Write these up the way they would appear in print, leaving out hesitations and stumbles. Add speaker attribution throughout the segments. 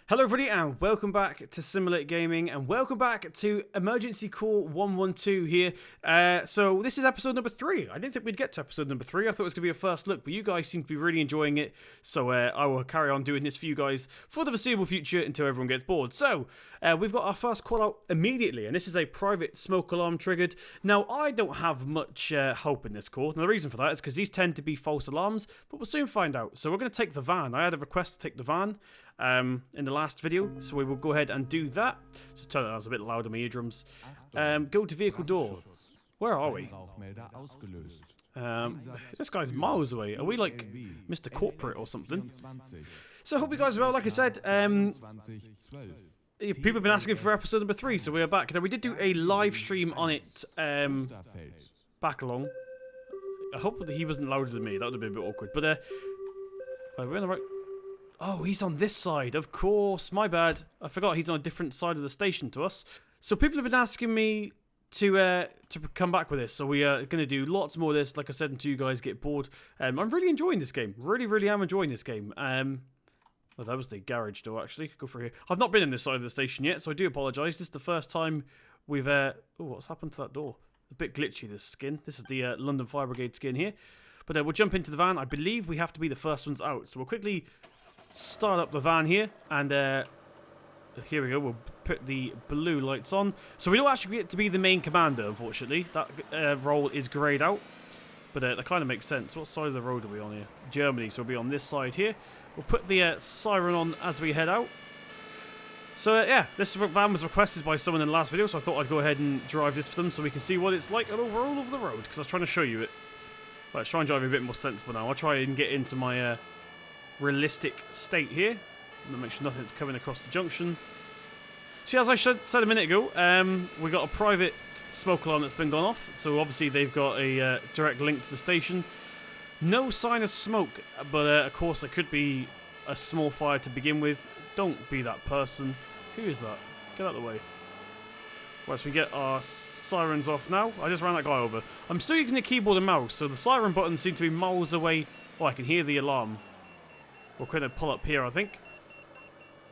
Speaker 1: Hello everybody and welcome back to Simulate Gaming and welcome back to Emergency Call 112 here. So this is episode number 3. I didn't think we'd get to episode number 3. I thought it was going to be a first look, but you guys seem to be really enjoying it. So I will carry on doing this for you guys for the foreseeable future until everyone gets bored. So we've got our first call out immediately, and this is a private smoke alarm triggered. Now I don't have much hope in this call. And the reason for that is because these tend to be false alarms, but we'll soon find out. So we're going to take the van. I had a request to take the van in the last video, so we will go ahead and do that. Just turn it down, it's a bit loud in my eardrums. Go to vehicle door. Where are we? This guy's miles away. Are we like Mr. Corporate or something? So I hope you guys are well. Like I said, people have been asking for episode number 3, so we are back. Now we did do a live stream on it back along. I hope that he wasn't louder than me. That would have been a bit awkward. But we're in the right. Oh, he's on this side, of course. My bad. I forgot he's on a different side of the station to us. So people have been asking me to come back with this. So we are going to do lots more of this, like I said, until you guys get bored. I'm really enjoying this game. Really am enjoying this game. Well, that was the garage door, actually. Go for here. I've not been in this side of the station yet, so I do apologise. This is the first time we've... Oh, what's happened to that door? A bit glitchy, this skin. This is the London Fire Brigade skin here. But we'll jump into the van. I believe we have to be the first ones out. So we'll quickly start up the van here, and here we go. We'll put the blue lights on. So we don't actually get to be the main commander, unfortunately. That role is greyed out, but that kind of makes sense. What side of the road are we on here? Germany, so we'll be on this side here. We'll put the siren on as we head out. So yeah, this van was requested by someone in the last video, so I thought I'd go ahead and drive this for them so we can see what it's like on a roll of the road, because I was trying to show you it. Right, let's try and drive a bit more sensible now. I'll try and get into my realistic state here and make sure nothing's coming across the junction. So as I said a minute ago, we got a private smoke alarm that's been gone off, so obviously they've got a direct link to the station. No sign of smoke, but of course there could be a small fire to begin with. Don't be that person. Who is that? Get out of the way. Right, so we get our sirens off now. I just ran that guy over. I'm still using the keyboard and mouse, so the siren buttons seem to be miles away. Oh, I can hear the alarm. We're going to pull up here, I think.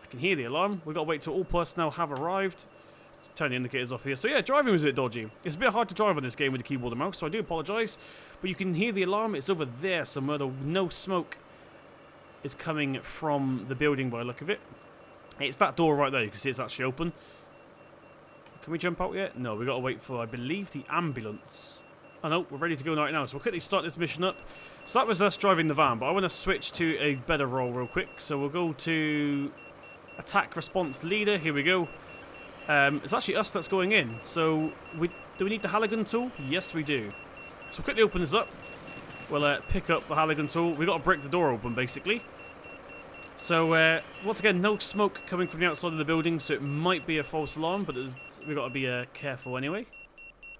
Speaker 1: I can hear the alarm. We've got to wait till all personnel have arrived. Let's turn the indicators off here. So yeah, driving was a bit dodgy. It's a bit hard to drive on this game with the keyboard and mouse, so I do apologise. But you can hear the alarm. It's over there somewhere. No smoke is coming from the building by the look of it. It's that door right there. You can see it's actually open. Can we jump out yet? No, we've got to wait for, I believe, the ambulance. Oh no, we're ready to go right now, so we'll quickly start this mission up. So that was us driving the van, but I want to switch to a better role real quick. So we'll go to attack response leader. Here we go. It's actually us that's going in. So do we need the Halligan tool? Yes, we do. So we'll quickly open this up. We'll pick up the Halligan tool. We've got to break the door open, basically. So once again, no smoke coming from the outside of the building, so it might be a false alarm, but we've got to be careful anyway.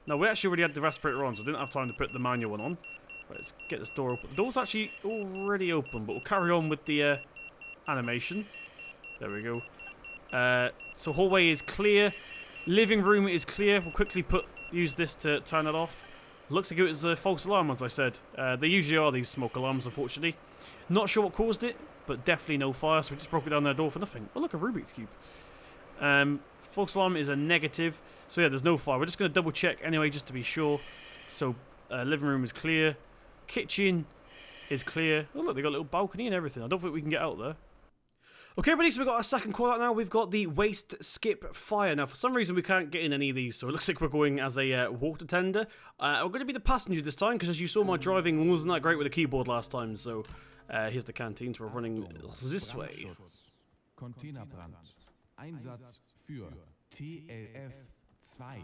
Speaker 1: No, we actually already had the respirator on, so we didn't have time to put the manual one on. Right, let's get this door open. The door's actually already open, but we'll carry on with the animation. There we go. So hallway is clear. Living room is clear. We'll quickly use this to turn it off. Looks like it was a false alarm, as I said. They usually are, these smoke alarms, unfortunately. Not sure what caused it, but definitely no fire, so we just broke it down their door for nothing. Oh, look, a Rubik's Cube. False alarm is a negative, so yeah, there's no fire. We're just going to double check anyway, just to be sure. So, living room is clear. Kitchen is clear. Oh look, they got a little balcony and everything. I don't think we can get out there. Okay, everybody, so we've got our second call out now. We've got the waste skip fire. Now, for some reason, we can't get in any of these, so it looks like we're going as a water tender. We're going to be the passenger this time, because as you saw, my driving wasn't that great with the keyboard last time, so here's the canteen, so we're running this way.
Speaker 2: Containerbrand. Einsatz für TLF2.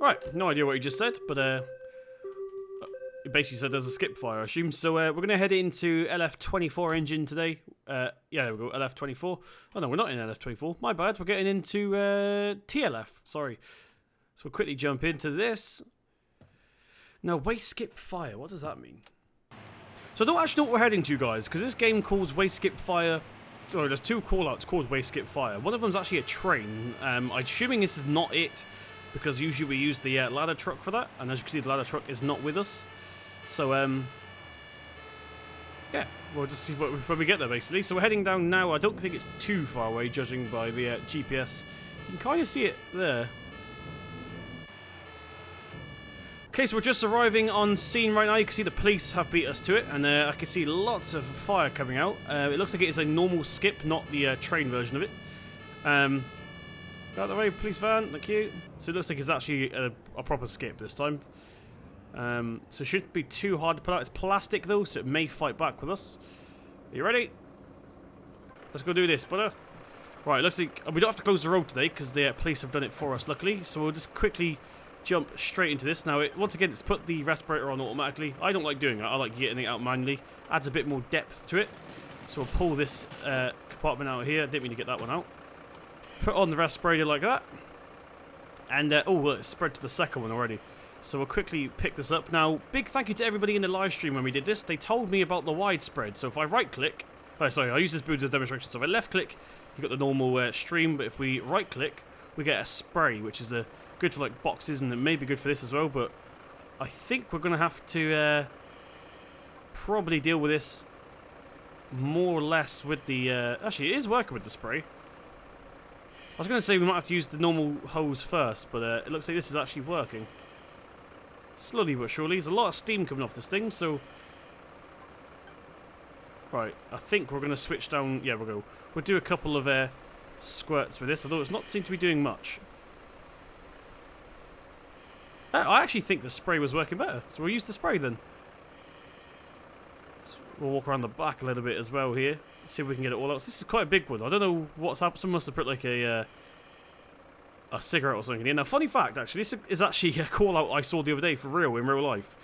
Speaker 1: Right, no idea what he just said, but it basically said there's a skip fire, I assume. So we're going to head into LF24 engine today. Yeah, there we go, LF24. Oh no, we're not in LF24. My bad, we're getting into TLF, sorry. So we'll quickly jump into this. Now, waste skip fire, what does that mean? So I don't actually know what we're heading to, guys, because this game calls waste skip fire... Sorry, there's 2 callouts called waste skip fire. One of them's actually a train. I'm assuming this is not it, because usually we use the ladder truck for that, and as you can see, the ladder truck is not with us. So yeah, we'll just see when we get there, basically. So we're heading down now. I don't think it's too far away, judging by the GPS. You can kind of see it there. Okay, so we're just arriving on scene right now. You can see the police have beat us to it, and I can see lots of fire coming out. It looks like it is a normal skip, not the train version of it. Out the way, police van, thank you. So it looks like it's actually a proper skip this time. So it shouldn't be too hard to put out. It's plastic though, so it may fight back with us. Are you ready? Let's go do this, brother. Right, looks like we don't have to close the road today because the police have done it for us, luckily. So we'll just quickly jump straight into this. Now, once again, it's put the respirator on automatically. I don't like doing that. I like getting it out manually. Adds a bit more depth to it. So we'll pull this compartment out here. Didn't mean to get that one out. Put on the respirator like that. And, oh, it's spread to the second one already. So we'll quickly pick this up. Now, big thank you to everybody in the live stream when we did this. They told me about the widespread. So if I right-click... Oh, sorry, I use this boot as a demonstration. So if I left-click, you've got the normal stream. But if we right-click, we get a spray, which is good for, like, boxes. And it may be good for this as well. But I think we're going to have to probably deal with this more or less with the... actually, it is working with the spray. I was going to say we might have to use the normal hose first, but it looks like this is actually working. Slowly but surely. There's a lot of steam coming off this thing, so... Right, I think we're going to switch down... Yeah, we'll do a couple of squirts with this, although it's not seem to be doing much. I actually think the spray was working better, so we'll use the spray then. So we'll walk around the back a little bit as well here. See if we can get it all out. So this is quite a big one. I don't know what's happened. Someone must have put like a cigarette or something in here. Now, funny fact, actually, this is actually a call out I saw the other day for real, in real life.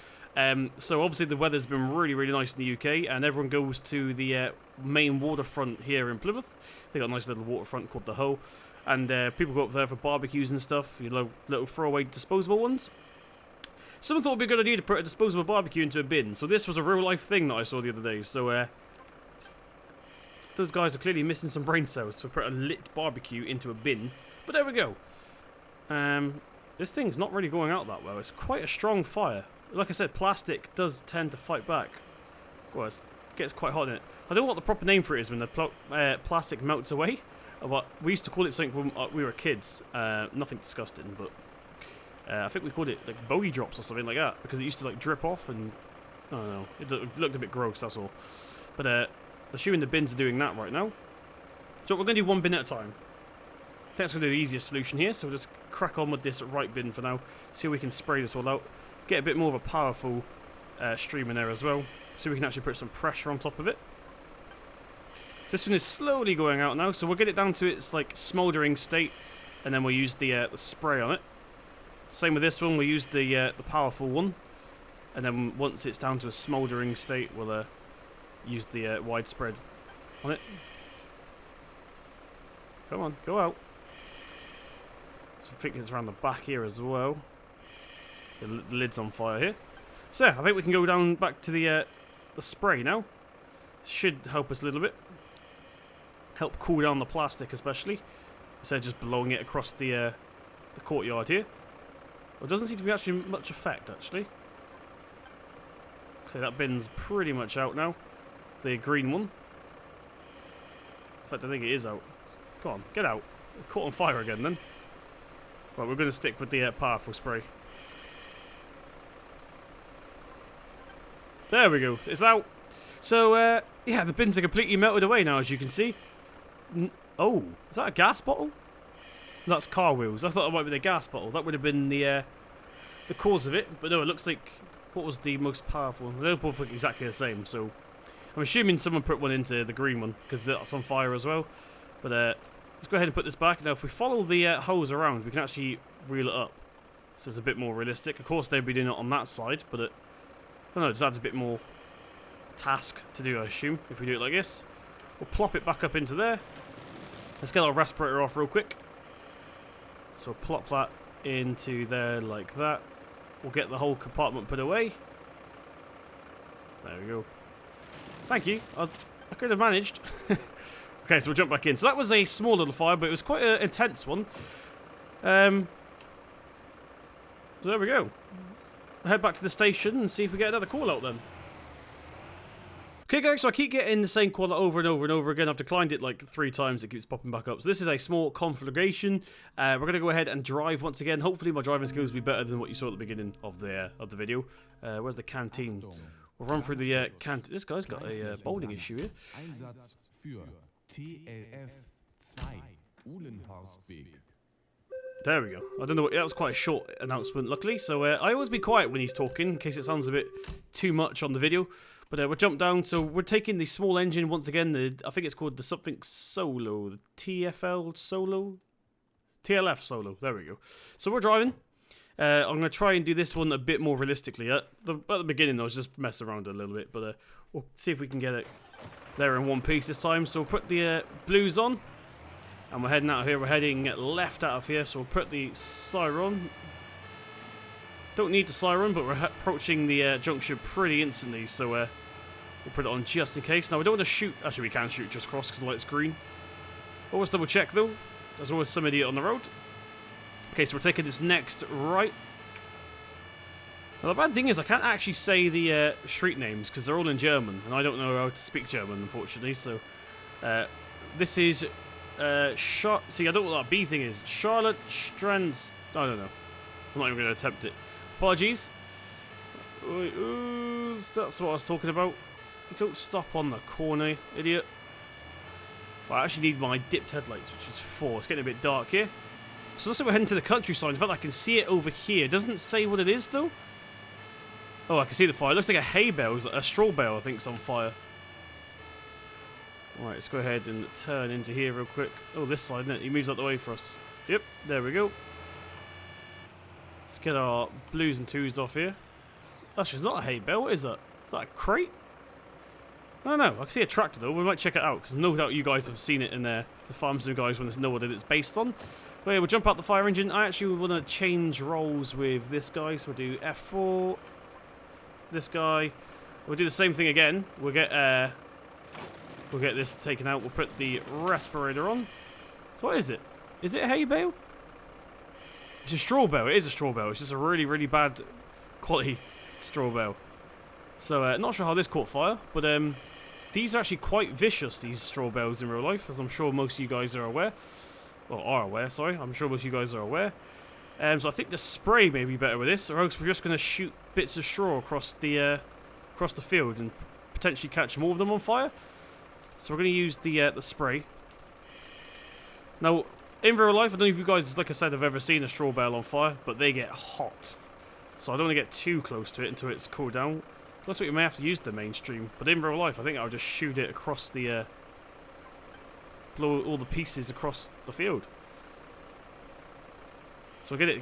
Speaker 1: So obviously the weather's been really, really nice in the UK, and everyone goes to the main waterfront here in Plymouth. They got a nice little waterfront called the Hoe, and people go up there for barbecues and stuff. You little throwaway disposable ones. Someone thought it'd be a good idea to put a disposable barbecue into a bin. So this was a real life thing that I saw the other day. So those guys are clearly missing some brain cells to put a lit barbecue into a bin. But there we go. This thing's not really going out that well. It's quite a strong fire. Like I said, plastic does tend to fight back. Well, it gets quite hot in it. I don't know what the proper name for it is when the plastic melts away. But we used to call it something when we were kids. Nothing disgusting, but I think we called it like bogey drops or something like that because it used to like drip off and I don't know. It looked a bit gross. That's all. But assuming the bins are doing that right now. So we're going to do one bin at a time. I think that's going to be the easiest solution here. So we'll just crack on with this right bin for now. See if we can spray this all out. Get a bit more of a powerful stream in there as well. So we can actually put some pressure on top of it. So this one is slowly going out now. So we'll get it down to its like smouldering state. And then we'll use the spray on it. Same with this one. We'll use the powerful one. And then once it's down to a smouldering state, we'll... use the widespread on it. Come on, go out. So I think it's around the back here as well. The lid's on fire here. So yeah, I think we can go down back to the spray now. Should help us a little bit. Help cool down the plastic especially. Instead of just blowing it across the courtyard here. Well, it doesn't seem to be actually much effect actually. So that bin's pretty much out now. The green one. In fact, I think it is out. Come on, get out. Caught on fire again then. Right, we're going to stick with the powerful spray. There we go. It's out. So, yeah, the bins are completely melted away now, as you can see. Oh, is that a gas bottle? That's car wheels. I thought it might be the gas bottle. That would have been the cause of it. But no, it looks like... What was the most powerful one? They both look exactly the same, so... I'm assuming someone put one into the green one, because that's on fire as well. But let's go ahead and put this back. Now, if we follow the hose around, we can actually reel it up. So it's a bit more realistic. Of course, they'd be doing it on that side, but I don't know, it just adds a bit more task to do, I assume, if we do it like this. We'll plop it back up into there. Let's get our respirator off real quick. So we'll plop that into there like that. We'll get the whole compartment put away. There we go. Thank you. I could have managed. Okay, so we'll jump back in. So that was a small little fire, but it was quite an intense one. So there we go. I'll head back to the station and see if we get another call out then. Okay guys, so I keep getting the same call over and over and over again. I've declined it like 3 times, it keeps popping back up. So this is a small conflagration. We're going to go ahead and drive once again. Hopefully my driving skills will be better than what you saw at the beginning of the video. Where's the canteen? We'll run through the canteen. This guy's got a bowling issue here.
Speaker 2: Einsatz für TLF2 Uhlenhorstweg.
Speaker 1: There we go. I don't know. That was quite a short announcement, luckily. So I always be quiet when he's talking, in case it sounds a bit too much on the video. But we'll jump down. So we're taking the small engine once again. I think it's called the something Solo, the TFL Solo, TLF Solo. There we go. So we're driving. I'm going to try and do this one a bit more realistically. At the beginning, I was just messing around a little bit, but we'll see if we can get it there in one piece this time. So we'll put the blues on. And we're heading out of here. We're heading left out of here. So we'll put the siren. Don't need the siren, but we're approaching the junction pretty instantly. So we'll put it on just in case. Now, we don't want to shoot. Actually, we can shoot just across because the light's green. Always double check, though. There's always some idiot on the road. Okay, so we're taking this next right. Now, the bad thing is I can't actually say the street names because they're all in German. And I don't know how to speak German, unfortunately. So this is... see, I don't know what that B thing is. Charlotte Strands. I don't know. I'm not even going to attempt it. Apologies. That's what I was talking about. You don't stop on the corner, idiot. Well, I actually need my dipped headlights, which is 4. It's getting a bit dark here. So looks like we're heading to the countryside. In fact, I can see it over here. It doesn't say what it is, though. Oh, I can see the fire. It looks like a hay bale. A straw bale, I think, is on fire. Alright, let's go ahead and turn into here real quick. Oh, this side, isn't it? He moves out the way for us. Yep, there we go. Let's get our blues and twos off here. Actually, it's not a hay bale. What is that? Is that a crate? I don't know. I can see a tractor, though. We might check it out, because no doubt you guys have seen it in there. The farm sim guys want to know what it's based on. But yeah, we'll jump out the fire engine. I actually want to change roles with this guy, so we'll do F4. This guy. We'll do the same thing again. We'll get this taken out. We'll put the respirator on. So what is it? Is it a hay bale? It's a straw bale. It is a straw bale. It's just a really, really bad quality straw bale. So not sure how this caught fire, but these are actually quite vicious, these straw bales in real life, as I'm sure most of you guys are aware. Well, are aware, sorry. I'm sure most of you guys are aware. So I think the spray may be better with this, or else we're just going to shoot bits of straw across the field and potentially catch more of them on fire. So we're going to use the spray. Now, in real life, I don't know if you guys, like I said, have ever seen a straw bale on fire, but they get hot. So I don't want to get too close to it until it's cooled down. Looks like we may have to use the mainstream, but in real life, I think I'll just shoot it across the... blow all the pieces across the field. So we'll get it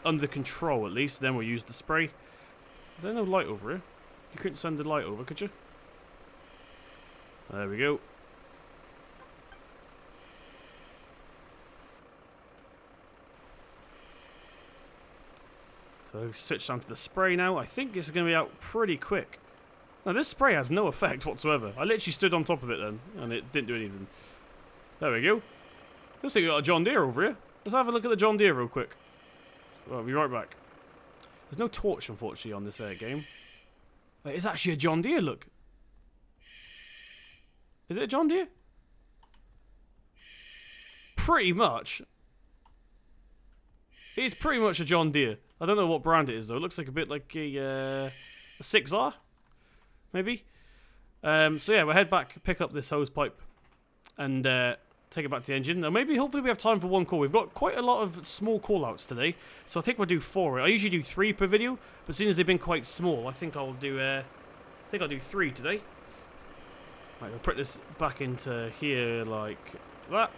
Speaker 1: under control at least, then we'll use the spray. Is there no light over here? You couldn't send the light over, could you? There we go. So switch down to the spray now. I think it's going to be out pretty quick. Now this spray has no effect whatsoever. I literally stood on top of it then, and it didn't do anything. There we go. Looks like we got a John Deere over here. Let's have a look at the John Deere real quick. I'll be right back. There's no torch, unfortunately, on this game. Wait, it's actually a John Deere, look. Is it a John Deere? Pretty much. It's pretty much a John Deere. I don't know what brand it is, though. It looks like a bit like a 6R, maybe. So yeah, we'll head back, pick up this hose pipe, and take it back to the engine. Now maybe, hopefully we have time for one call. We've got quite a lot of small call-outs today, so I think we'll do 4. I usually do 3 per video, but seeing as they've been quite small, I think I'll do 3 today. Right, we'll put this back into here like that.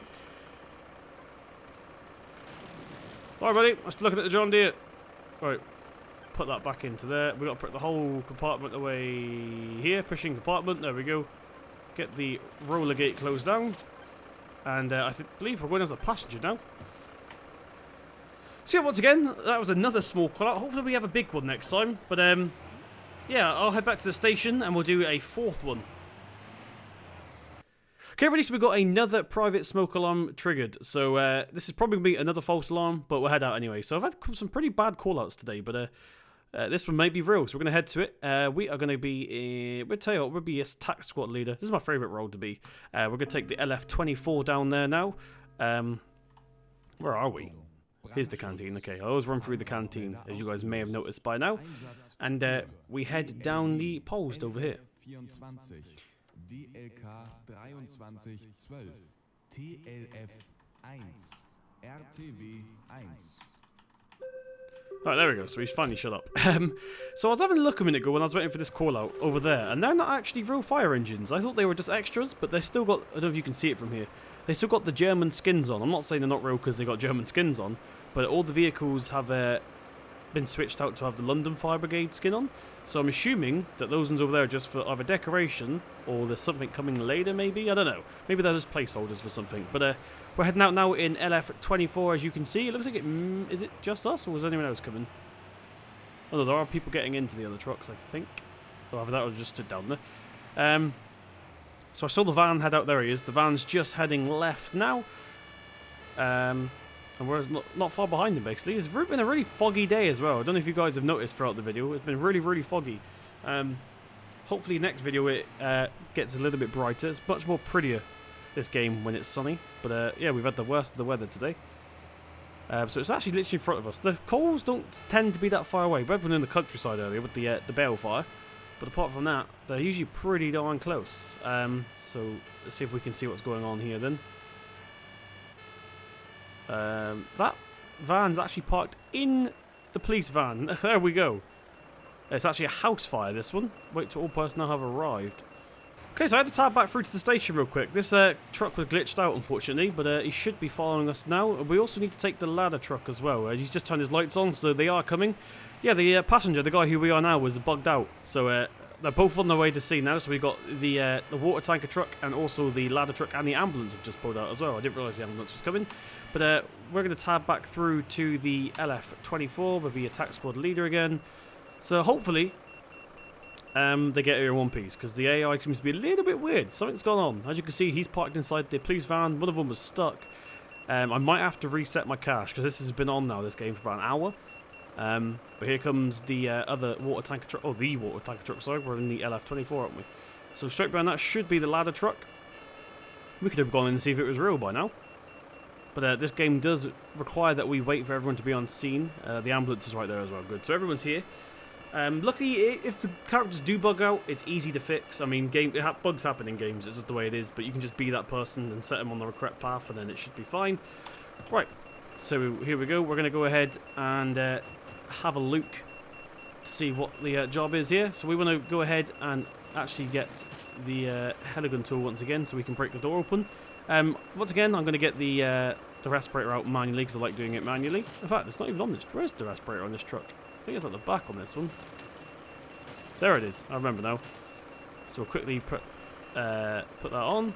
Speaker 1: Alright, buddy, let's look at the John Deere. Right, put that back into there. We've got to put the whole compartment away here. Pushing compartment, there we go. Get the roller gate closed down. And I believe we're going as a passenger now. So yeah, once again, that was another small call out. Hopefully we have a big one next time. But yeah, I'll head back to the station and we'll do a 4th one. Okay, everybody, so we've got another private smoke alarm triggered. So this is probably going to be another false alarm, but we'll head out anyway. So I've had some pretty bad call-outs today, but This one may be real, so we're going to head to it. We are going to be we'll tell you what, we'll be a tac squad leader. This is my favourite role to be. We're going to take the LF-24 down there now. Where are we? Here's the canteen. Okay, I always run through the canteen, as you guys may have noticed by now. And we head down the post over here. Right, there we go. So he's finally shut up. So I was having a look a minute ago when I was waiting for this call out over there, and they're not actually real fire engines. I thought they were just extras, but they still got, I don't know if you can see it from here, they still got the German skins on. I'm not saying they're not real because they got German skins on, but all the vehicles have been switched out to have the London Fire Brigade skin on. So I'm assuming that those ones over there are just for either decoration or there's something coming later maybe. I don't know. Maybe they're just placeholders for something. But we're heading out now in LF-24 as you can see. It looks like it... is it just us or was anyone else coming? Oh no, there are people getting into the other trucks I think. Or either that or just stood down there. So I saw the van head out. There he is. The van's just heading left now. And we're not far behind him, basically. It's been a really foggy day as well. I don't know if you guys have noticed throughout the video. It's been really, really foggy. Hopefully next video it gets a little bit brighter. It's much more prettier, this game, when it's sunny. But yeah, we've had the worst of the weather today. So it's actually literally in front of us. The coals don't tend to be that far away. We had one in the countryside earlier with the bale fire. But apart from that, they're usually pretty darn close. So let's see if we can see what's going on here then. That van's actually parked in the police van. There we go. It's actually a house fire, this one. Wait till all personnel have arrived. Okay, so I had to tab back through to the station real quick. This truck was glitched out, unfortunately, but he should be following us now. We also need to take the ladder truck as well. He's just turned his lights on, so they are coming. Yeah, the passenger, the guy who we are now, was bugged out. So they're both on their way to sea now. So we've got the water tanker truck and also the ladder truck and the ambulance have just pulled out as well. I didn't realise the ambulance was coming. But we're going to tab back through to the LF-24. We'll be a tac squad leader again. So hopefully they get here in one piece, because the AI seems to be a little bit weird. Something's gone on. As you can see, he's parked inside the police van. One of them was stuck. I might have to reset my cache, because this has been on now, this game, for about an hour. But here comes the other water tanker truck. Oh, the water tanker truck, sorry. We're in the LF-24, aren't we? So straight behind that should be the ladder truck. We could have gone in and see if it was real by now. But this game does require that we wait for everyone to be on scene. The ambulance is right there as well. Good. So everyone's here. Luckily, if the characters do bug out, it's easy to fix. I mean, bugs happen in games. It's just the way it is. But you can just be that person and set them on the correct path, and then it should be fine. Right. So here we go. We're going to go ahead and have a look to see what the job is here. So we want to go ahead and actually get the heligun tool once again, so we can break the door open. Once again, I'm going to get the respirator out manually, because I like doing it manually. In fact, it's not even on this. Where's the respirator on this truck? I think it's at the back on this one. There it is. I remember now. So we'll quickly put that on.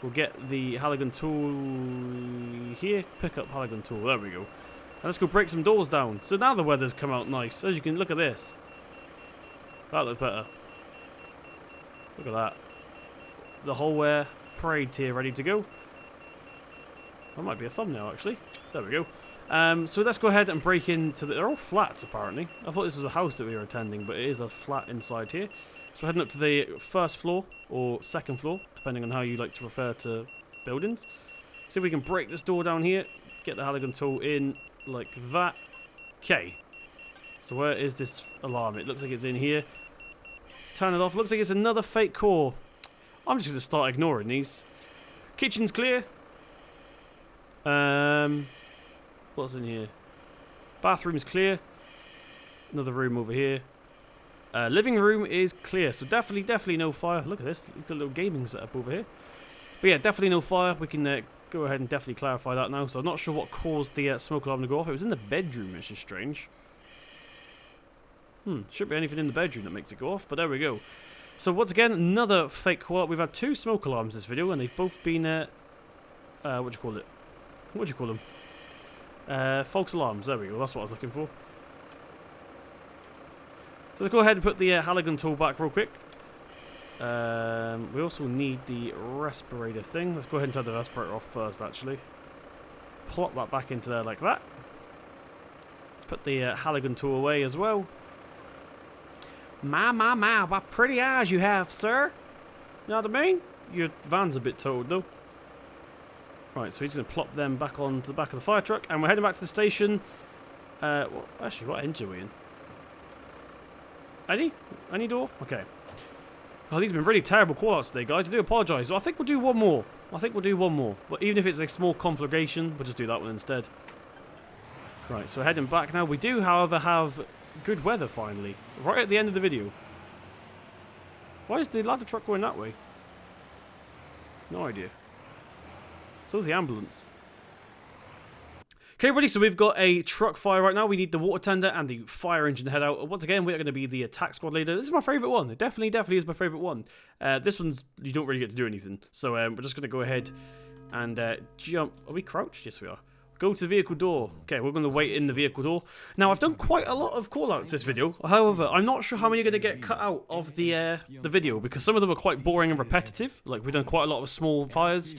Speaker 1: We'll get the heligun tool here. Pick up heligun tool. There we go. And let's go break some doors down. So now the weather's come out nice. As you can look at this. That looks better. Look at that. The whole parade tier ready to go. That might be a thumbnail actually. There we go. So let's go ahead and break into they're all flats apparently. I thought this was a house that we were attending, but it is a flat inside here. So we're heading up to the first floor or second floor, depending on how you like to refer to buildings. See if we can break this door down here. Get the heligun tool in like that. Okay. So where is this alarm? It looks like it's in here. Turn it off. Looks like it's another fake core. I'm just going to start ignoring these. Kitchen's clear. What's in here? Bathroom's clear. Another room over here. Living room is clear. So definitely no fire. Look at this. We've got a little gaming setup over here. But yeah, definitely no fire. We can go ahead and definitely clarify that now. So I'm not sure what caused the smoke alarm to go off. It was in the bedroom, which is strange. Shouldn't be anything in the bedroom that makes it go off, but there we go. So once again, another fake call. We've had 2 smoke alarms this video, and they've both been what do you call it? What do you call them? False alarms. There we go. That's what I was looking for. So let's go ahead and put the heligun tool back real quick. We also need the respirator thing. Let's go ahead and turn the respirator off first, actually. Plop that back into there like that. Let's put the heligun tool away as well. My, what pretty eyes you have, sir. You know what I mean? Your van's a bit towed, though. Right, so he's going to plop them back onto the back of the fire truck, and we're heading back to the station. Well, actually, what engine are we in? Any door? Okay. Oh, these have been really terrible call-outs today, guys. I do apologise. I think we'll do one more. But even if it's a small conflagration, we'll just do that one instead. Right, so we're heading back now. We do, however, have good weather, finally. Right at the end of the video. Why is the ladder truck going that way? No idea. So is the ambulance. Okay, everybody, so we've got a truck fire right now. We need the water tender and the fire engine to head out. Once again, we're going to be the attack squad leader. This is my favourite one. It definitely is my favourite one. This one's, you don't really get to do anything. So we're just going to go ahead and jump. Are we crouched? Yes, we are. Go to the vehicle door. Okay, we're going to wait in the vehicle door. Now, I've done quite a lot of call-outs this video. However, I'm not sure how many are going to get cut out of the video, because some of them are quite boring and repetitive. Like, we've done quite a lot of small fires.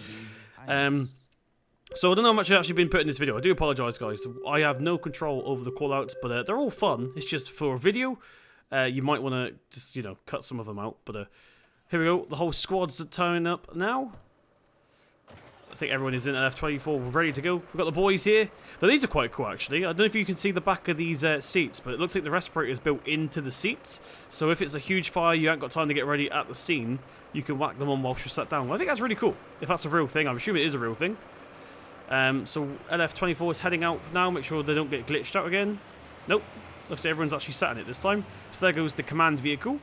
Speaker 1: So I don't know how much has actually been put in this video. I do apologise, guys. I have no control over the call-outs, but they're all fun. It's just for a video. You might want to just, cut some of them out. But here we go. The whole squad's turning up now. I think everyone is in Ep.3. We're ready to go. We've got the boys here. Now, these are quite cool, actually. I don't know if you can see the back of these seats, but it looks like the respirator is built into the seats. So if it's a huge fire, you haven't got time to get ready at the scene, you can whack them on whilst you're sat down. I think that's really cool. If that's a real thing, I'm assuming it is a real thing. So Ep.3 is heading out now. Make sure they don't get glitched out again. Nope. Looks like everyone's actually sat in it this time. So there goes the command vehicle.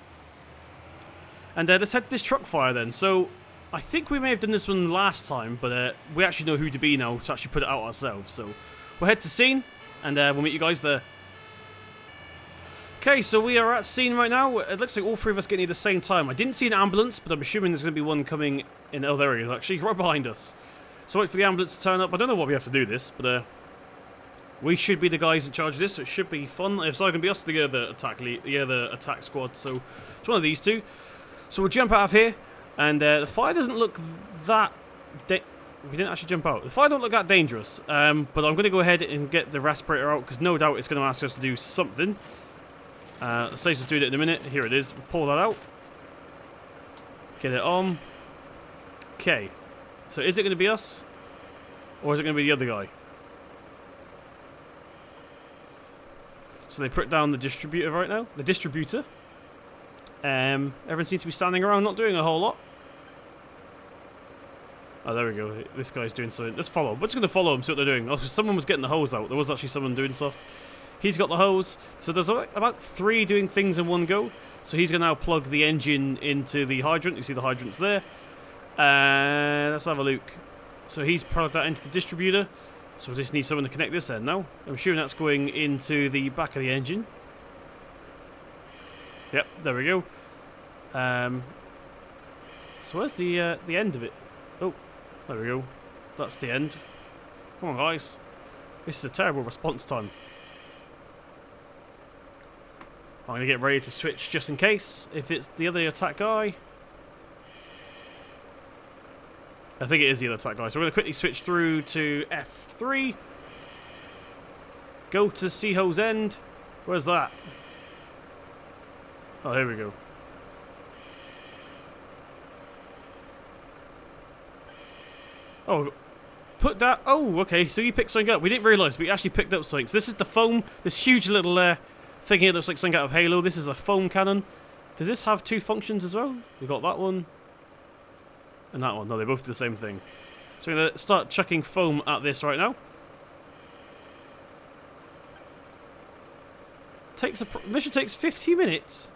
Speaker 1: And let's head to this truck fire then. So I think we may have done this one last time, but we actually know who to be now to actually put it out ourselves. So we'll head to scene, and we'll meet you guys there. Okay, so we are at scene right now. It looks like all three of us getting here at the same time. I didn't see an ambulance, but I'm assuming there's going to be one coming in. Oh, there he is, actually, right behind us. So wait for the ambulance to turn up. I don't know what we have to do this, but we should be the guys in charge of this, so it should be fun. If so, it can be us, the other attack squad. So it's one of these two. So we'll jump out of here, and the fire doesn't look that. We didn't actually jump out. The fire don't look that dangerous, but I'm going to go ahead and get the respirator out because no doubt it's going to ask us to do something. Let's say just do it in a minute. Here it is. We'll pull that out. Get it on. Okay. So is it going to be us? Or is it going to be the other guy? So they put down the distributor right now. The distributor. Everyone seems to be standing around, not doing a whole lot. Oh, there we go. This guy's doing something. Let's follow him. We're just going to follow him, see what they're doing. Oh, someone was getting the hose out. There was actually someone doing stuff. He's got the hose. So there's about 3 doing things in one go. So he's going to now plug the engine into the hydrant. You see the hydrant's there. Let's have a look. So he's plugged that into the distributor. So we just need someone to connect this end now. I'm assuming that's going into the back of the engine. Yep, there we go. So where's the end of it? Oh, there we go. That's the end. Come on, guys. This is a terrible response time. I'm going to get ready to switch just in case, if it's the other attack guy. I think it is the other attack guy. So we're going to quickly switch through to Ep.3. Go to Seahole's End. Where's that? Oh, here we go. Oh, put that... Oh, okay, so you picked something up. We didn't realise, but we actually picked up something. So this is the foam, this huge little thing here that looks like something out of Halo. This is a foam cannon. Does this have 2 functions as well? We got that one. And that one. No, they both do the same thing. So we're going to start chucking foam at this right now. Mission takes 50 minutes?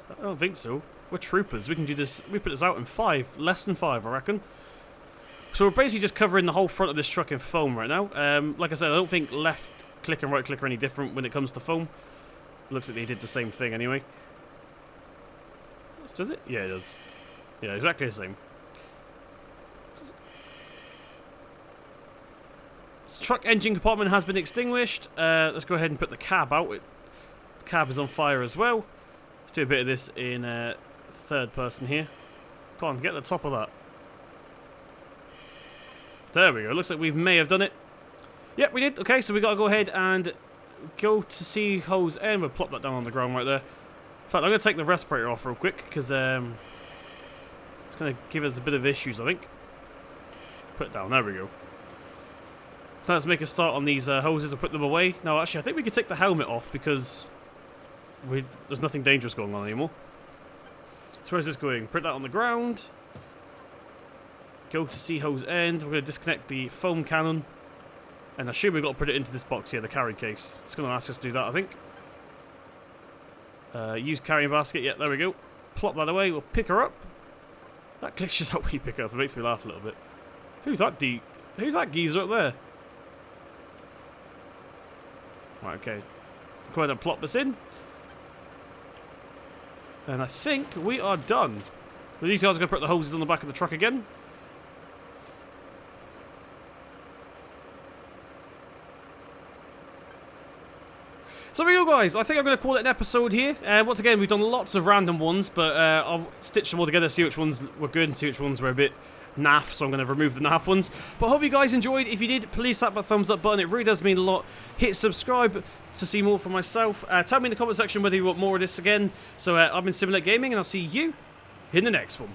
Speaker 1: I don't think so. We're troopers. We can do this. We put this out in 5. Less than 5, I reckon. So we're basically just covering the whole front of this truck in foam right now. Like I said, I don't think left click and right click are any different when it comes to foam. Looks like they did the same thing anyway. Does it? Yeah, it does. Yeah, exactly the same. This truck engine compartment has been extinguished. Let's go ahead and put the cab out. The cab is on fire as well. Let's do a bit of this in third person here. Come on, get the top of that. There we go. Looks like we may have done it. Yep, we did. Okay, so we got to go ahead and go to Seahole's End. We'll plop that down on the ground right there. In fact, I'm going to take the respirator off real quick, because it's going to give us a bit of issues, I think. Put it down, there we go. So let's make a start on these hoses and put them away. No, actually, I think we could take the helmet off, because there's nothing dangerous going on anymore. So where's this going? Put that on the ground. Go to C hose end. We're going to disconnect the foam cannon. And I assume we've got to put it into this box here, the carry case. It's going to ask us to do that, I think. Use carrying basket. Yeah, there we go. Plop that away. We'll pick her up. That glitches out when you pick her up. It makes me laugh a little bit. Who's that Who's that geezer up there? Right, okay. Go ahead and plop this in. And I think we are done. These guys are going to put the hoses on the back of the truck again. So there we go, guys. I think I'm going to call it an episode here. Once again, we've done lots of random ones, but I'll stitch them all together, see which ones were good and see which ones were a bit naff, so I'm going to remove the naff ones. But I hope you guys enjoyed. If you did, please tap that thumbs up button. It really does mean a lot. Hit subscribe to see more from myself. Tell me in the comment section whether you want more of this again. So I've been Simulate Gaming, and I'll see you in the next one.